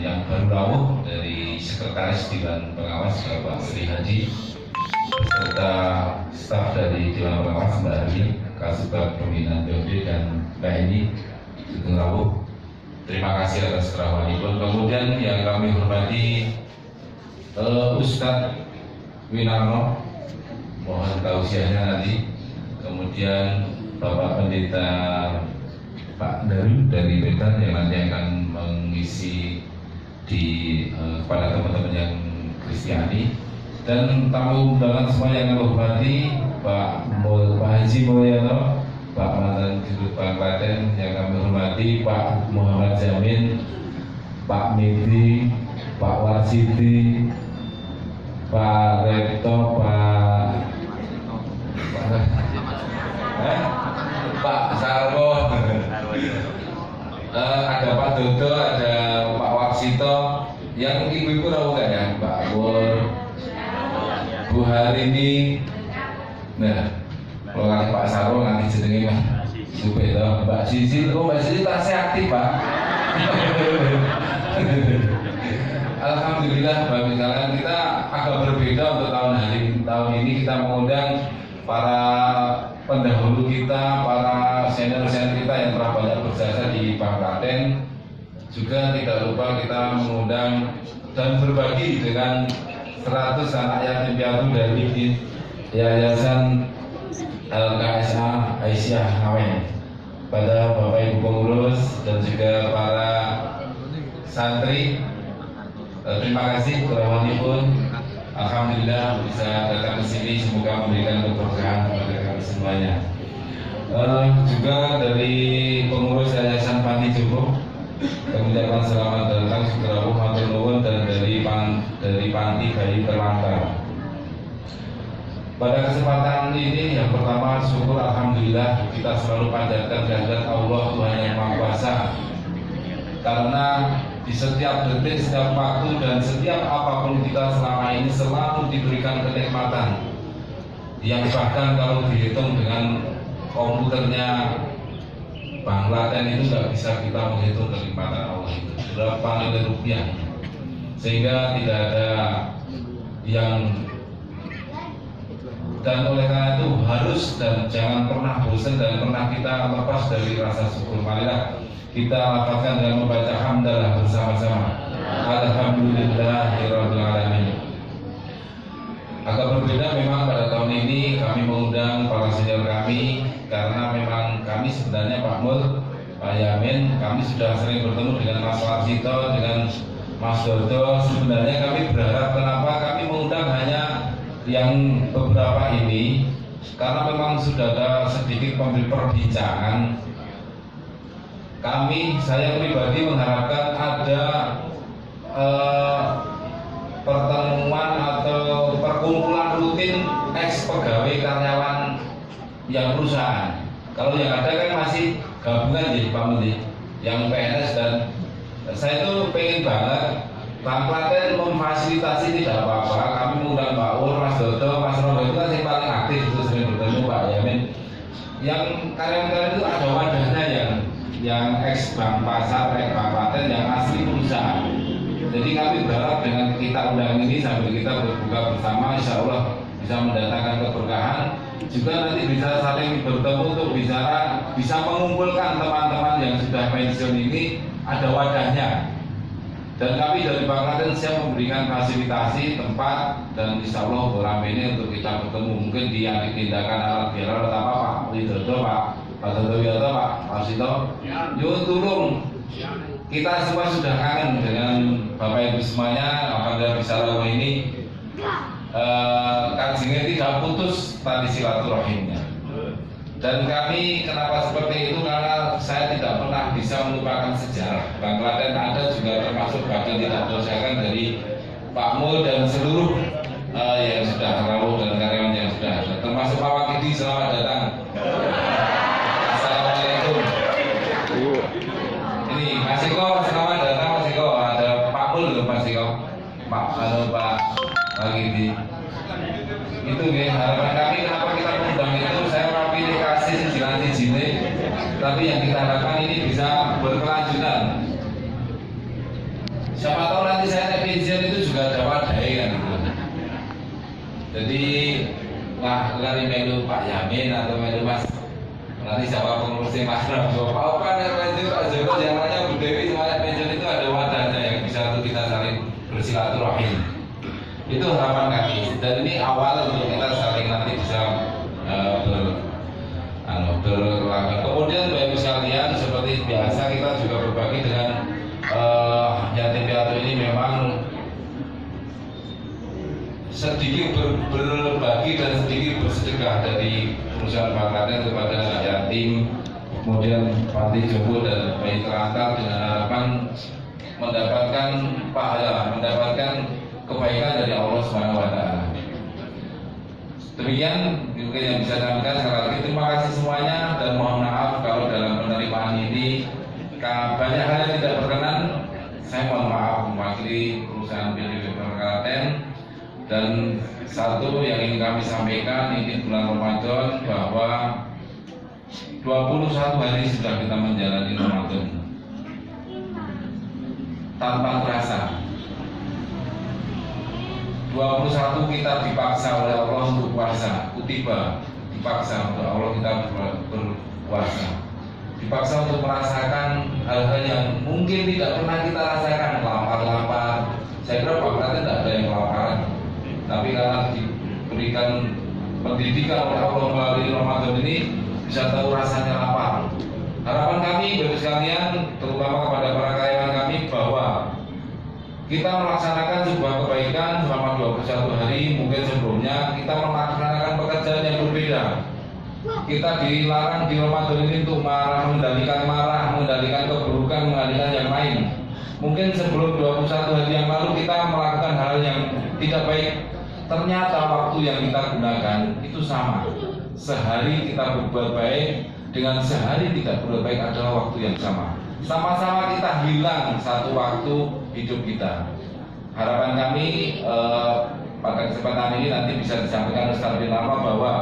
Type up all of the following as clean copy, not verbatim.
yang baru rawuh dari Sekretaris Dewan Pengawas Bapak Sri Haji beserta staf dari Dewan Pengawas Mbak Armi, Kasubag Pembinaan BOD dan Mbak Eni Sugeng Rawuh. Terima kasih atas kerawanipun. Kemudian yang kami hormati Ustadz Winarno, mohon tausiahnya nanti. Kemudian Bapak Pendeta Pak Daru dari Medan yang nanti akan mengisi di kepada teman-teman yang Kristiani, dan tamu undangan semua yang kami hormati Pak Haji Mulyono, Pak Mantan Dirut Bank Klaten yang kami hormati Pak Muhammad Jamin, Pak Midi, Pak Warsidi, Pak Rekto, Pak Sarwo, ada Pak Dodo, ada Pak Warsito, yang ibu-ibu tahu nggak ya, Pak Wur, Bu Harini. Nah, kalau kali Pak Sarwo nanti jenenge Subelo, Mbak Sisi, Mbak Sisi tasnya aktif Pak. Alhamdulillah, Bapak sekalian, kita agak berbeda untuk tahun ini kita mengundang para pendahulu kita, para senior-senior kita yang telah banyak berjasa di Bank Klaten. Juga tidak lupa kita mengundang dan berbagi dengan 100 anak yatim piatu dari Yayasan LKSA Aisyah Ngawen, pada Bapak Ibu pengurus dan juga para santri. Terima kasih kerawanipun. Alhamdulillah bisa datang ke sini, semoga memberikan keberkahan kepada kami semuanya. Juga dari pengurus Yayasan Panti Jompo, kami ucapkan selamat datang, Sugeng matur nuwun, dan dari Panti Bayi Terlantar. Pada kesempatan ini yang pertama, syukur alhamdulillah kita selalu panjatkan kehadirat Allah Tuhan yang Maha Kuasa, karena di setiap detik, setiap waktu, dan setiap apapun kita selama ini selalu diberikan kenikmatan yang bahkan kalau dihitung dengan komputernya Bank Klaten itu nggak bisa kita menghitung kenikmatan Allah itu berapa nilai rupiah, sehingga tidak ada yang, dan oleh karena itu harus dan jangan pernah bosan dan pernah kita lepas dari rasa syukur. Marilah kita lafazkan dengan membaca hamdalah bersama-sama. Alhamdulillahirabbil alamin. Agak berbeda memang pada tahun ini kami mengundang para senior kami, karena memang kami sebenarnya Pak Mul, Pak Yamin, kami sudah sering bertemu dengan Mas Warsito, dengan Mas Dodo. Sebenarnya kami berharap, kenapa kami mengundang hanya yang beberapa ini, karena memang sudah ada sedikit perbincangan. Saya pribadi mengharapkan ada pertemuan atau perkumpulan rutin ex pegawai karyawan yang perusahaan. Kalau yang ada kan masih gabungan jadi Pak Menteri, yang PNS, dan saya itu pengen banget Bank Klaten memfasilitasi, tidak apa-apa. Kami mengundang Pak Ur, Mas Dodo, Mas Rondo itu kan yang paling aktif, itu sering bertemu Pak Yamin. Yang karyawan-karyawan itu ada wadahnya yang ex Bank Pasar, ex Bank Klaten, yang asli perusahaan. Jadi kami berharap dengan kita undang ini sambil kita berbuka bersama, insya Allah bisa mendatangkan keberkahan. Juga nanti bisa saling bertemu untuk bicara, bisa mengumpulkan teman-teman yang sudah pensiun ini, ada wadahnya. Dan kami dari Bank Klaten siap memberikan fasilitasi tempat, dan insya Allah rame ini untuk kita bertemu. Mungkin di yang ditindakan alat biara atau apa Pak Widodo, Pak Dodo Widodo, Pak Warsito, yuk turun. Kita semua sudah kangen dengan Bapak Ibu semuanya. Alhamdulillah bisa lalu ini kajiannya tidak putus tali silaturahimnya. Dan kami kenapa seperti itu, karena saya tidak pernah bisa melupakan sejarah Bank Klaten. Ada juga termasuk bahkan tidak dosakan dari Pak Mul dan seluruh yang sudah rawuh dan karyawan yang sudah ada, termasuk Pak Wakidi. Selamat datang. Assalamualaikum. Ini Mas Iko, selamat datang Mas Iko. Ada Pak Mul loh Mas Iko, Pak Wakidi. Itu nih harapan kami, kenapa kita mengundang itu. Saya pilih kasih sijine, tapi yang kita harapkan ini bisa berkelanjutan. Siapa izian itu juga ada wadai kan gitu. Jadi lari melu Pak Yamin atau melu Mas nanti siapa pengurusnya Mas Prabowo Pak Okan ya Pak Joko zamannya Bu Dewi semuanya pensiun itu ada wadahnya yang bisa untuk kita saling bersilaturahim. Itu harapan kami dan ini awal untuk kita saling nanti bisa berkelakon. Kemudian Bapak Ibu sekalian, seperti biasa kita juga berbagi dengan yatim piatu ini memang sedikit berbagi dan sedikit bersedekah dari perusahaan Bakaten kepada yatim, kemudian panti jompo dan bayi terlantar dengan harapan mendapatkan pahala, mendapatkan kebaikan dari Allah Subhanahu wa taala. Demikian mungkin yang bisa saya sampaikan. Sekali lagi terima kasih semuanya dan mohon maaf kalau dalam penerimaan ini banyak hal yang tidak berkenan. Saya mohon maaf mewakili perusahaan PDB Bakaten. Dan satu yang ingin kami sampaikan, ini bulan Ramadan bahwa 21 hari sudah kita menjalani Ramadan tanpa terasa. 21 kita dipaksa oleh Allah untuk puasa, kutiba dipaksa untuk Allah kita berpuasa, dipaksa untuk merasakan hal-hal yang mungkin tidak pernah kita rasakan, lapar-lapar. Saya kira Bakaten tidak ada yang kelaparan, tapi karena diberikan pendidikan oleh Allah melalui Ramadan ini bisa tahu rasanya lapar. Harapan kami Bapak sekalian, terutama kepada para karyawan kami, bahwa kita melaksanakan sebuah kebaikan selama 21 hari. Mungkin sebelumnya kita melaksanakan pekerjaan yang berbeda. Kita dilarang di Ramadan ini untuk mengendalikan marah, mengendalikan keburukan, mengendalikan yang lain. Mungkin sebelum 21 hari yang lalu kita melakukan hal yang tidak baik. Ternyata waktu yang kita gunakan itu sama. Sehari kita berbuat baik dengan sehari tidak berbuat baik adalah waktu yang sama. Sama-sama kita hilang satu waktu hidup kita. Harapan kami pada kesempatan ini nanti bisa disampaikan secara lebih lama bahwa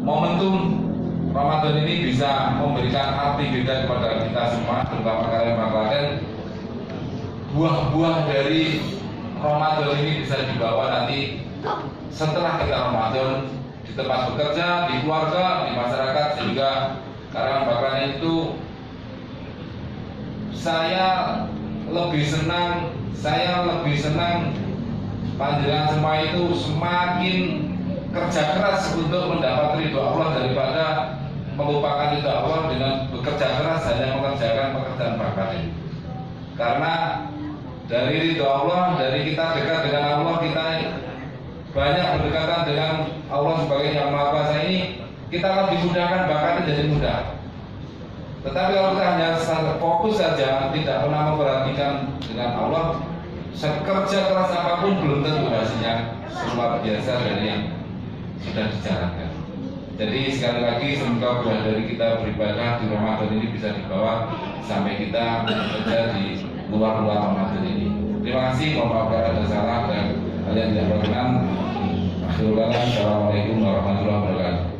momentum Ramadan ini bisa memberikan arti beda kepada kita semua, terutama karyawan Bakaten. Buah-buah dari Ramadan ini bisa dibawa nanti setelah kita Ramadan di tempat bekerja, di keluarga, di masyarakat, sehingga karyawan Bakaten itu saya lebih senang panjenengan semua itu semakin kerja keras untuk mendapat ridho Allah daripada melupakan ridho Allah dengan bekerja keras hanya mengerjakan pekerjaan Bakaten. Karena dari ridho Allah, dari kita dekat dengan Allah, kita banyak berdekatan dengan Allah sebagai Yang Maha Kuasa ini, kita lebih mudahkan Bakaten jadi mudah. Tetapi kalau kita hanya fokus saja, tidak pernah memperhatikan dengan Allah, sekerja keras apapun belum tentu hasilnya luar biasa dari yang sudah dijalankan. Jadi sekali lagi semoga buah dari kita beribadah di Ramadan ini bisa dibawa sampai kita bekerja di luar Ramadan ini. Terima kasih, mohon maaf kalau ada salah dan kalian tidak berkenan. Assalamualaikum warahmatullahi wabarakatuh.